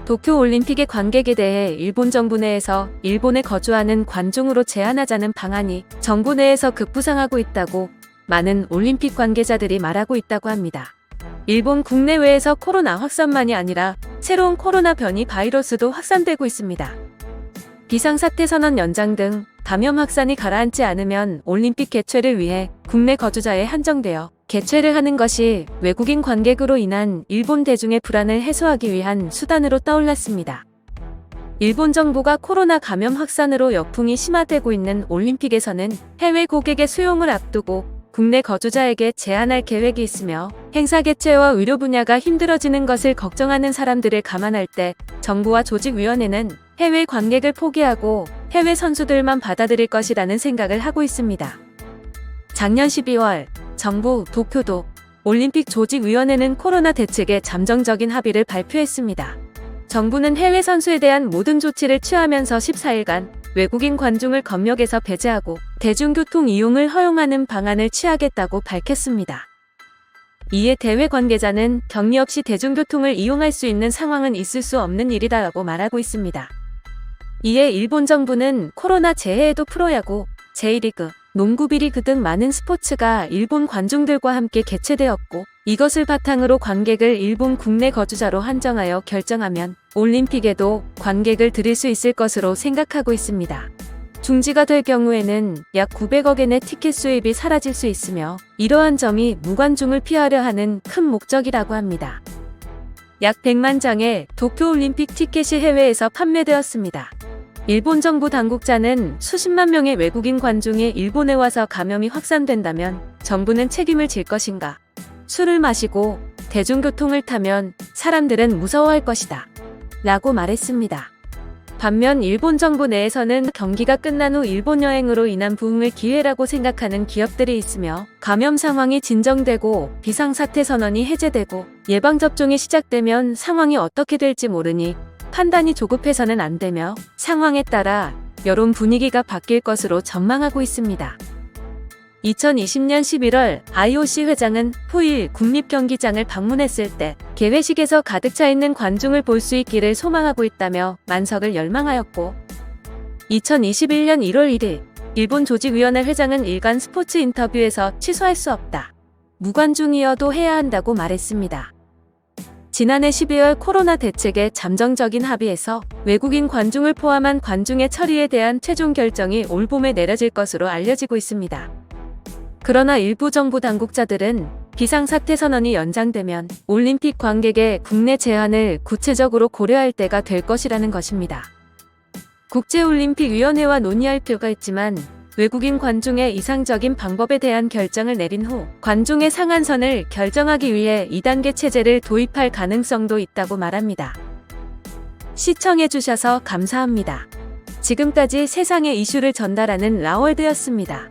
도쿄올림픽의 관객에 대해 일본 정부 내에서 일본에 거주하는 관중으로 제한하자는 방안이 정부 내에서 급부상하고 있다고 많은 올림픽 관계자들이 말하고 있다고 합니다. 일본 국내외에서 코로나 확산만이 아니라 새로운 코로나 변이 바이러스도 확산되고 있습니다. 비상사태 선언 연장 등 감염 확산이 가라앉지 않으면 올림픽 개최를 위해 국내 거주자에 한정되어 개최를 하는 것이 외국인 관객으로 인한 일본 대중의 불안을 해소하기 위한 수단으로 떠올랐습니다. 일본 정부가 코로나 감염 확산으로 역풍이 심화되고 있는 올림픽에서는 해외 고객의 수용을 앞두고 국내 거주자에게 제한할 계획이 있으며 행사 개최와 의료 분야가 힘들어지는 것을 걱정하는 사람들을 감안할 때 정부와 조직위원회는 해외 관객을 포기하고 해외 선수들만 받아들일 것이라는 생각을 하고 있습니다. 작년 12월 정부 도쿄도 올림픽 조직위원회는 코로나 대책에 잠정적인 합의를 발표했습니다. 정부는 해외 선수에 대한 모든 조치를 취하면서 14일간 외국인 관중을 검역에서 배제하고 대중교통 이용을 허용하는 방안을 취하겠다고 밝혔습니다. 이에 대회 관계자는 격리 없이 대중교통을 이용할 수 있는 상황은 있을 수 없는 일이다라고 말하고 있습니다. 이에 일본 정부는 코로나 재해에도 프로야구, J리그, 농구 B리그 등 많은 스포츠가 일본 관중들과 함께 개최되었고 이것을 바탕으로 관객을 일본 국내 거주자로 한정하여 결정하면 올림픽에도 관객을 들일 수 있을 것으로 생각하고 있습니다. 중지가 될 경우에는 약 900억엔의 티켓 수입이 사라질 수 있으며 이러한 점이 무관중을 피하려 하는 큰 목적이라고 합니다. 약 100만 장의 도쿄올림픽 티켓이 해외에서 판매되었습니다. 일본 정부 당국자는 수십만 명의 외국인 관중이 일본에 와서 감염이 확산된다면 정부는 책임을 질 것인가? 술을 마시고 대중교통을 타면 사람들은 무서워할 것이다. 라고 말했습니다. 반면 일본 정부 내에서는 경기가 끝난 후 일본 여행으로 인한 부흥을 기회라고 생각하는 기업들이 있으며 감염 상황이 진정되고 비상사태 선언이 해제되고 예방접종이 시작되면 상황이 어떻게 될지 모르니 판단이 조급해서는 안 되며 상황에 따라 여론 분위기가 바뀔 것으로 전망하고 있습니다. 2020년 11월 IOC 회장은 후일 국립경기장을 방문했을 때 개회식에서 가득 차 있는 관중을 볼 수 있기를 소망하고 있다며 만석을 열망하였고 2021년 1월 1일 일본 조직위원회 회장은 일간 스포츠 인터뷰에서 취소할 수 없다. 무관중이어도 해야 한다고 말했습니다. 지난해 12월 코로나 대책의 잠정적인 합의에서 외국인 관중을 포함한 관중의 처리에 대한 최종 결정이 올 봄에 내려질 것으로 알려지고 있습니다. 그러나 일부 정부 당국자들은 비상사태 선언이 연장되면 올림픽 관객의 국내 제한을 구체적으로 고려할 때가 될 것이라는 것입니다. 국제올림픽위원회와 논의할 필요가 있지만 외국인 관중의 이상적인 방법에 대한 결정을 내린 후 관중의 상한선을 결정하기 위해 2단계 체제를 도입할 가능성도 있다고 말합니다. 시청해주셔서 감사합니다. 지금까지 세상의 이슈를 전달하는 라월드였습니다.